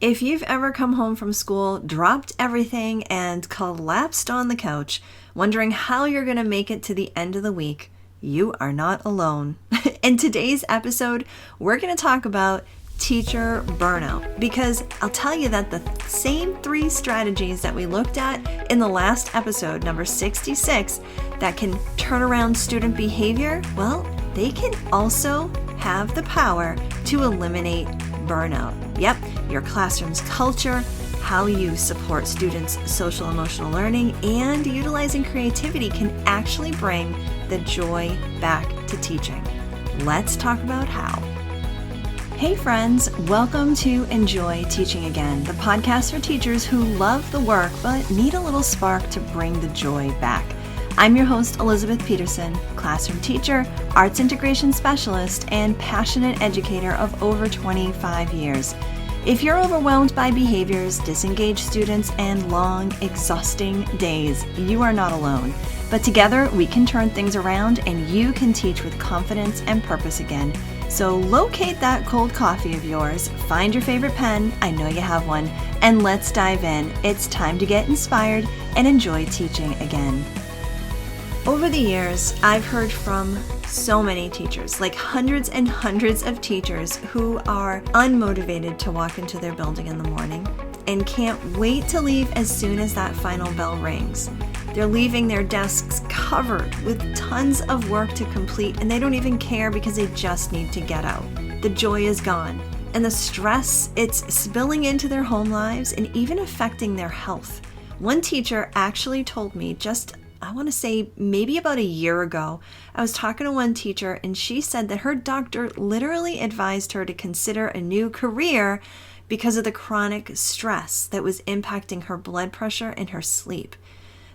If you've ever come home from school, dropped everything, and collapsed on the couch, wondering how you're going to make it to the end of the week, you are not alone. In today's episode, we're going to talk about teacher burnout, because I'll tell you that the same 3 strategies that we looked at in the last episode, number 66, that can turn around student behavior, well, they can also have the power to eliminate burnout. Yep, your classroom's culture, how you support students' social emotional learning, and utilizing creativity can actually bring the joy back to teaching. Let's talk about how. Hey friends, welcome to Enjoy Teaching Again, the podcast for teachers who love the work but need a little spark to bring the joy back. I'm your host, Elizabeth Peterson, classroom teacher, arts integration specialist, and passionate educator of over 25 years. If you're overwhelmed by behaviors, disengaged students, and long, exhausting days, you are not alone. But together, we can turn things around and you can teach with confidence and purpose again. So locate that cold coffee of yours, find your favorite pen, I know you have one, and let's dive in. It's time to get inspired and enjoy teaching again. Over the years, I've heard from so many teachers, like hundreds and hundreds of teachers who are unmotivated to walk into their building in the morning and can't wait to leave as soon as that final bell rings. They're leaving their desks covered with tons of work to complete, and they don't even care because they just need to get out. The joy is gone, and the stress, it's spilling into their home lives and even affecting their health. One teacher actually told me I want to say maybe about a year ago, I was talking to one teacher and she said that her doctor literally advised her to consider a new career because of the chronic stress that was impacting her blood pressure and her sleep.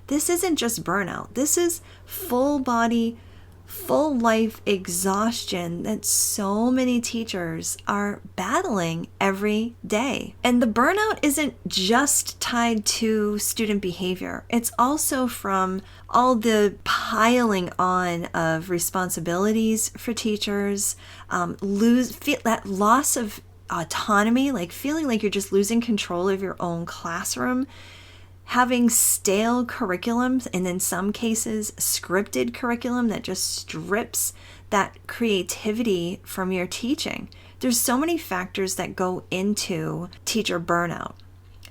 This isn't just burnout. This is full body, full life exhaustion that so many teachers are battling every day. And the burnout isn't just tied to student behavior. It's also from all the piling on of responsibilities for teachers, that loss of autonomy, like feeling like you're just losing control of your own classroom, having stale curriculums, and in some cases, scripted curriculum that just strips that creativity from your teaching. There's so many factors that go into teacher burnout.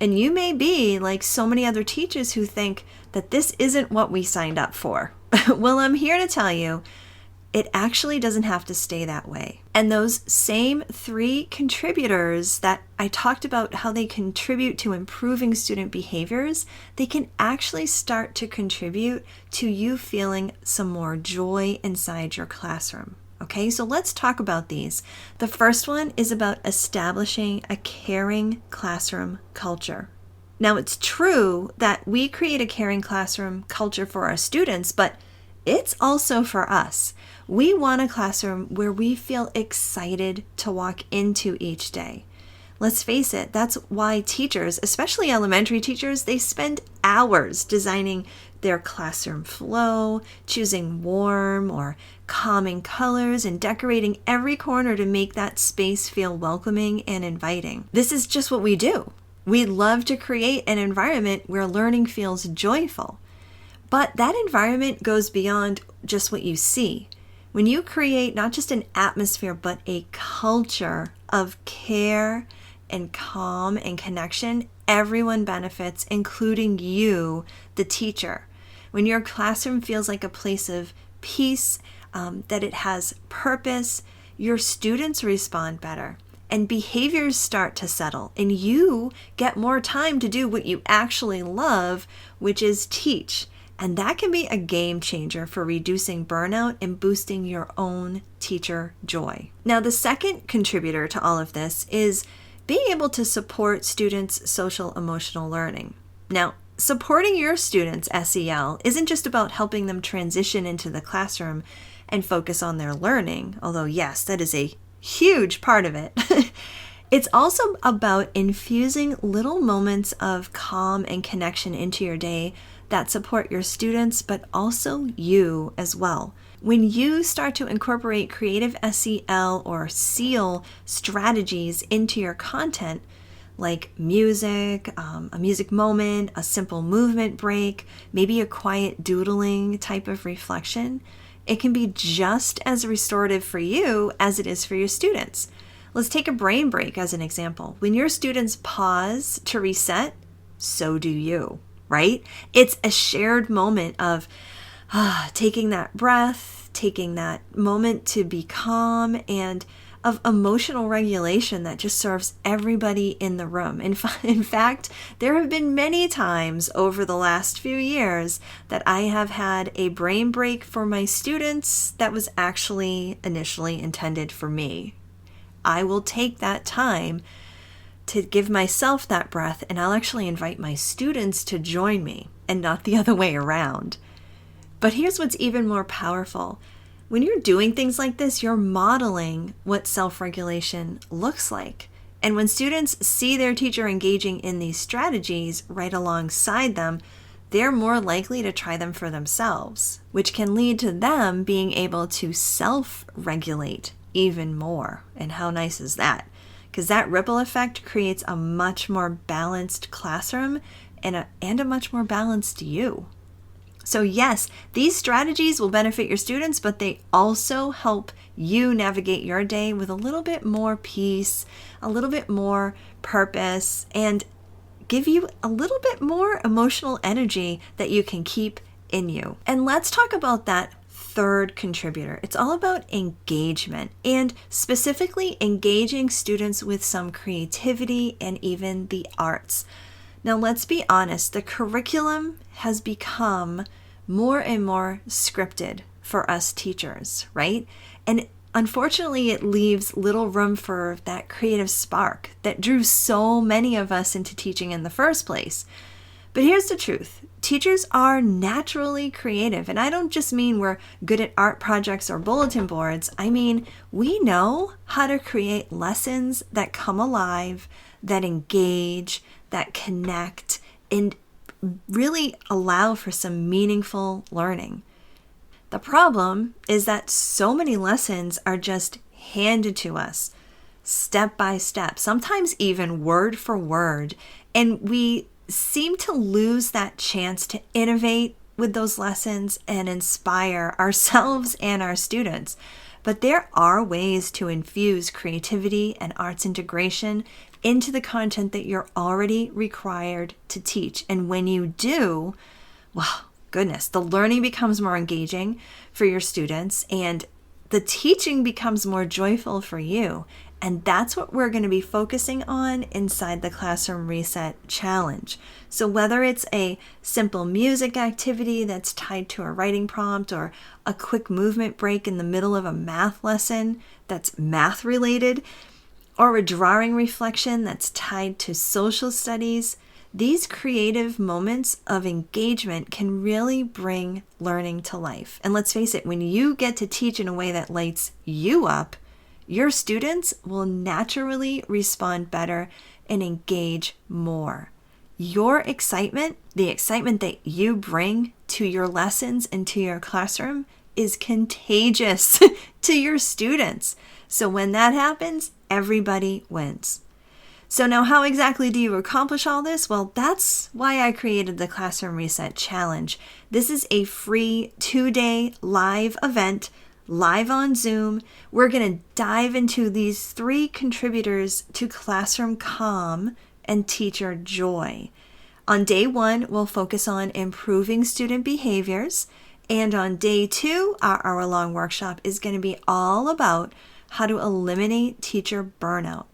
And you may be like so many other teachers who think that this isn't what we signed up for. Well, I'm here to tell you, it actually doesn't have to stay that way. And those same 3 contributors that I talked about, how they contribute to improving student behaviors, they can actually start to contribute to you feeling some more joy inside your classroom. Okay, so let's talk about these. The first one is about establishing a caring classroom culture. Now, it's true that we create a caring classroom culture for our students, but it's also for us. We want a classroom where we feel excited to walk into each day. Let's face it, that's why teachers, especially elementary teachers, they spend hours designing their classroom flow, choosing warm or calming colors, and decorating every corner to make that space feel welcoming and inviting. This is just what we do. We love to create an environment where learning feels joyful. But that environment goes beyond just what you see. When you create not just an atmosphere, but a culture of care and calm and connection, everyone benefits, including you, the teacher. When your classroom feels like a place of peace, that it has purpose, your students respond better, and behaviors start to settle, and you get more time to do what you actually love, which is teach. And that can be a game changer for reducing burnout and boosting your own teacher joy. Now, the second contributor to all of this is being able to support students' social emotional learning. Now, supporting your students' SEL isn't just about helping them transition into the classroom and focus on their learning, although yes, that is a huge part of it. It's also about infusing little moments of calm and connection into your day that support your students, but also you as well. When you start to incorporate creative SEL or SEAL strategies into your content, like music, a music moment, a simple movement break, maybe a quiet doodling type of reflection, it can be just as restorative for you as it is for your students. Let's take a brain break as an example. When your students pause to reset, so do you, right? It's a shared moment of taking that breath, taking that moment to be calm, and of emotional regulation that just serves everybody in the room. In fact, there have been many times over the last few years that I have had a brain break for my students that was actually initially intended for me. I will take that time to give myself that breath, and I'll actually invite my students to join me and not the other way around. But here's what's even more powerful. When you're doing things like this, you're modeling what self-regulation looks like. And when students see their teacher engaging in these strategies right alongside them, they're more likely to try them for themselves, which can lead to them being able to self-regulate even more. And how nice is that? Because that ripple effect creates a much more balanced classroom and a much more balanced you. So yes, these strategies will benefit your students, but they also help you navigate your day with a little bit more peace, a little bit more purpose, and give you a little bit more emotional energy that you can keep in you. And let's talk about that third contributor. It's all about engagement, and specifically engaging students with some creativity and even the arts. Now, let's be honest, the curriculum has become more and more scripted for us teachers, right? And unfortunately, it leaves little room for that creative spark that drew so many of us into teaching in the first place. But here's the truth. Teachers are naturally creative. And I don't just mean we're good at art projects or bulletin boards. I mean, we know how to create lessons that come alive, that engage, that connect, and really allow for some meaningful learning. The problem is that so many lessons are just handed to us step by step, sometimes even word for word, and we seem to lose that chance to innovate with those lessons and inspire ourselves and our students. But there are ways to infuse creativity and arts integration into the content that you're already required to teach. And when you do, well, goodness, the learning becomes more engaging for your students and the teaching becomes more joyful for you. And that's what we're going to be focusing on inside the Classroom Reset Challenge. So whether it's a simple music activity that's tied to a writing prompt, or a quick movement break in the middle of a math lesson that's math related, or a drawing reflection that's tied to social studies, these creative moments of engagement can really bring learning to life. And let's face it, when you get to teach in a way that lights you up, your students will naturally respond better and engage more. Your excitement, the excitement that you bring to your lessons and to your classroom, is contagious to your students. So when that happens, everybody wins. So now how exactly do you accomplish all this? Well, that's why I created the Classroom Reset Challenge. This is a free 2-day live event, live on Zoom. We're going to dive into these 3 contributors to classroom calm and teacher joy. On day 1, we'll focus on improving student behaviors. And on day 2, our hour-long workshop is going to be all about how to eliminate teacher burnout.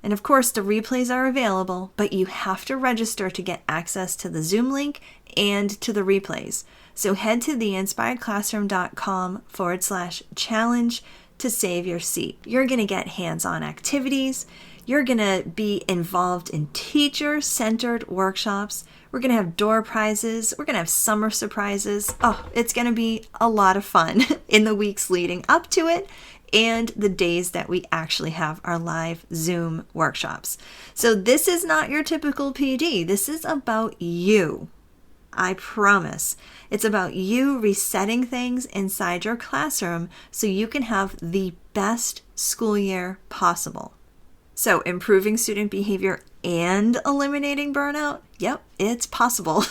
And of course, the replays are available, but you have to register to get access to the Zoom link and to the replays. So head to theinspiredclassroom.com/challenge to save your seat. You're going to get hands-on activities. You're going to be involved in teacher-centered workshops. We're going to have door prizes. We're going to have summer surprises. Oh, it's going to be a lot of fun in the weeks leading up to it and the days that we actually have our live Zoom workshops. So this is not your typical PD. This is about you. I promise. It's about you resetting things inside your classroom so you can have the best school year possible. So, improving student behavior and eliminating burnout? Yep, it's possible.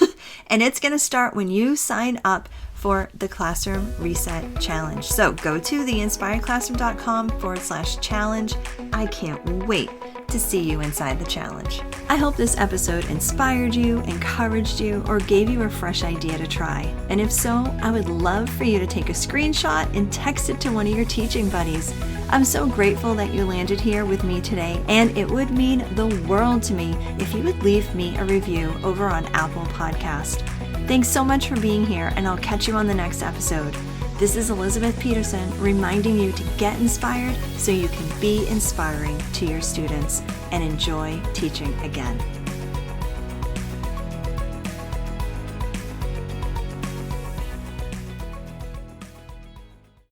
And it's going to start when you sign up for the Classroom Reset Challenge. So, go to theinspiredclassroom.com/challenge. I can't wait to see you inside the challenge. I hope this episode inspired you, encouraged you, or gave you a fresh idea to try. And if so, I would love for you to take a screenshot and text it to one of your teaching buddies. I'm so grateful that you landed here with me today, and it would mean the world to me if you would leave me a review over on Apple Podcast. Thanks so much for being here, and I'll catch you on the next episode. This is Elizabeth Peterson reminding you to get inspired so you can be inspiring to your students and enjoy teaching again.